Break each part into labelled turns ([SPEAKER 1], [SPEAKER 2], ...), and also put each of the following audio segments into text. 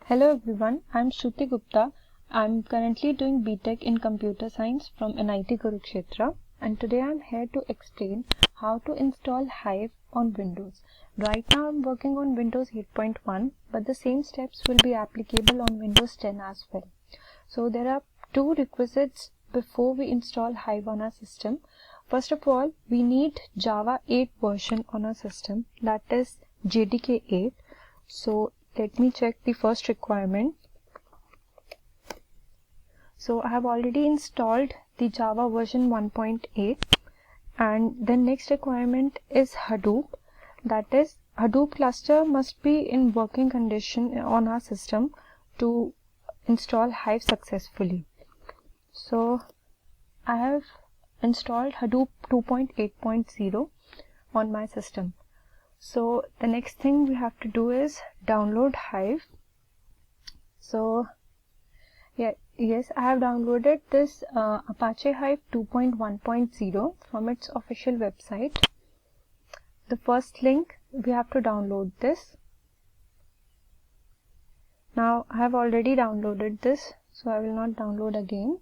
[SPEAKER 1] Hello everyone, I'm Shruti Gupta. I'm currently doing BTech in Computer Science from NIT Kurukshetra, and today I'm here to explain how to install HIVE on Windows. Right now I'm working on Windows 8.1, but the same steps will be applicable on Windows 10 as well. So there are two requisites before we install HIVE on our system. First of all, we need Java 8 version on our system, that is JDK 8. So let me check the first requirement. So I have already installed the Java version 1.8, and the next requirement is Hadoop. That is, Hadoop cluster must be in working condition on our system to install HIVE successfully. So I have installed Hadoop 2.8.0 on my system. So the next thing we have to do is download HIVE. So yes, I have downloaded this Apache Hive 2.1.0 from its official website. The first link, we have to download this. Now I have already downloaded this, so I will not download again.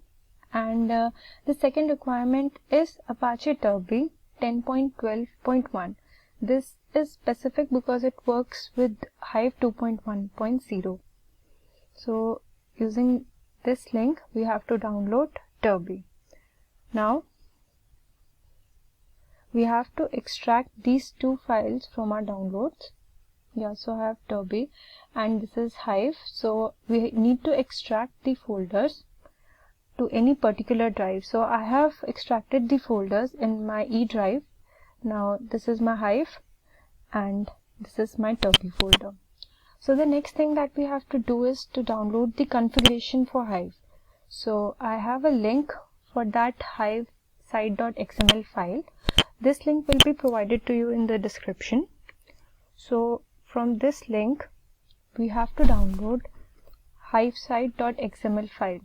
[SPEAKER 1] And the second requirement is Apache Turbo 10.12.1. This is specific because it works with Hive 2.1.0. So using this link, we have to download Turbo. Now we have to extract these two files from our downloads. So I have Turbo and this is Hive. So we need to extract the folders to any particular drive. So I have extracted the folders in my E drive. Now this is my Hive and this is my Turbo folder. So the next thing that we have to do is to download the configuration for Hive. So I have a link for that Hive site.xml file. This link will be provided to you in the description. So from this link, we have to download Hive site.xml file.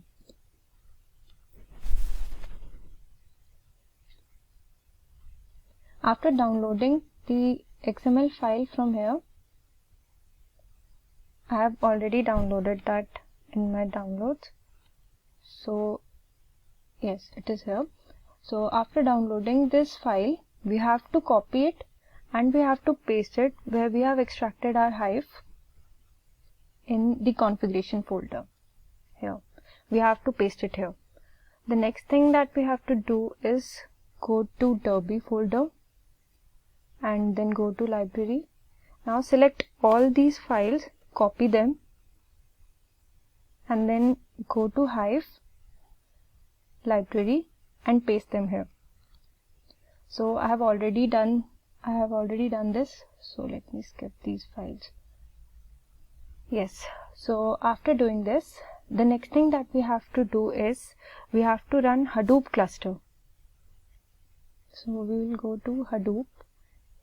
[SPEAKER 1] After downloading the XML file from here, I have already downloaded that in my downloads. So yes, it is here. So after downloading this file, we have to copy it and we have to paste it where we have extracted our Hive in the configuration folder. Here, we have to paste it here. The next thing that we have to do is go to Turbo folder and then go to library. Now select all these files, copy them, and then go to Hive library and paste them here. So I have already done this. So let me skip these files. Yes. So after doing this, the next thing that we have to do is we have to run Hadoop cluster. So we will go to Hadoop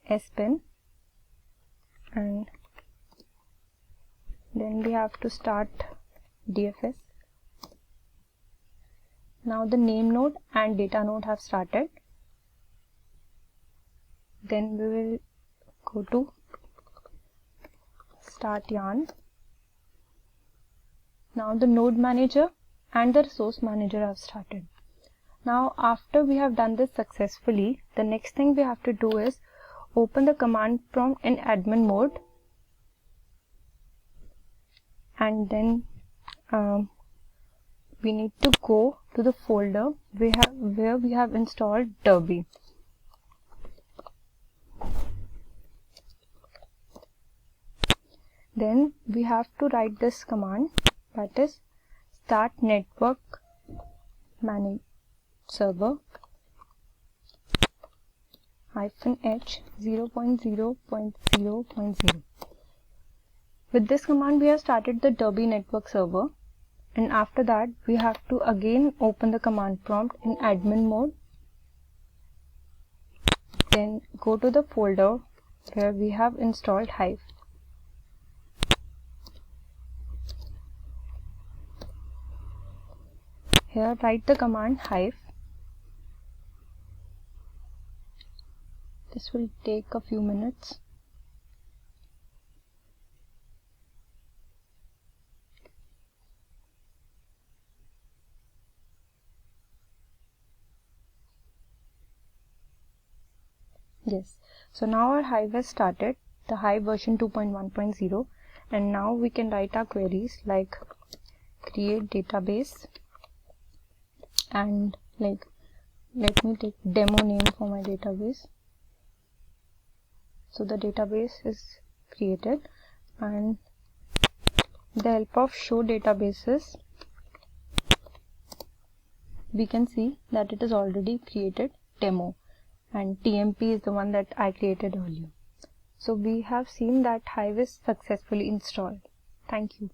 [SPEAKER 1] sbin and then we have to start DFS. Now the name node and data node have started. Then we will go to start yarn. Now the node manager and the resource manager have started. Now after we have done this successfully, the next thing we have to do is open the command prompt in admin mode, and then we need to go to the folder where we have installed Turbo. Then we have to write this command, that is start network manage server -h 0.0.0.0. With this command, we have started the Turbo network server, and after that we have to again open the command prompt in admin mode, then go to the folder where we have installed Hive. Here write the command Hive. This will take a few minutes. Yes. So now our Hive has started, the Hive version 2.1.0, and now we can write our queries like create database, and like let me take demo name for my database. So the database is created, and with the help of show databases we can see that it is already created demo, and TMP is the one that I created earlier. So we have seen that Hive is successfully installed. Thank you.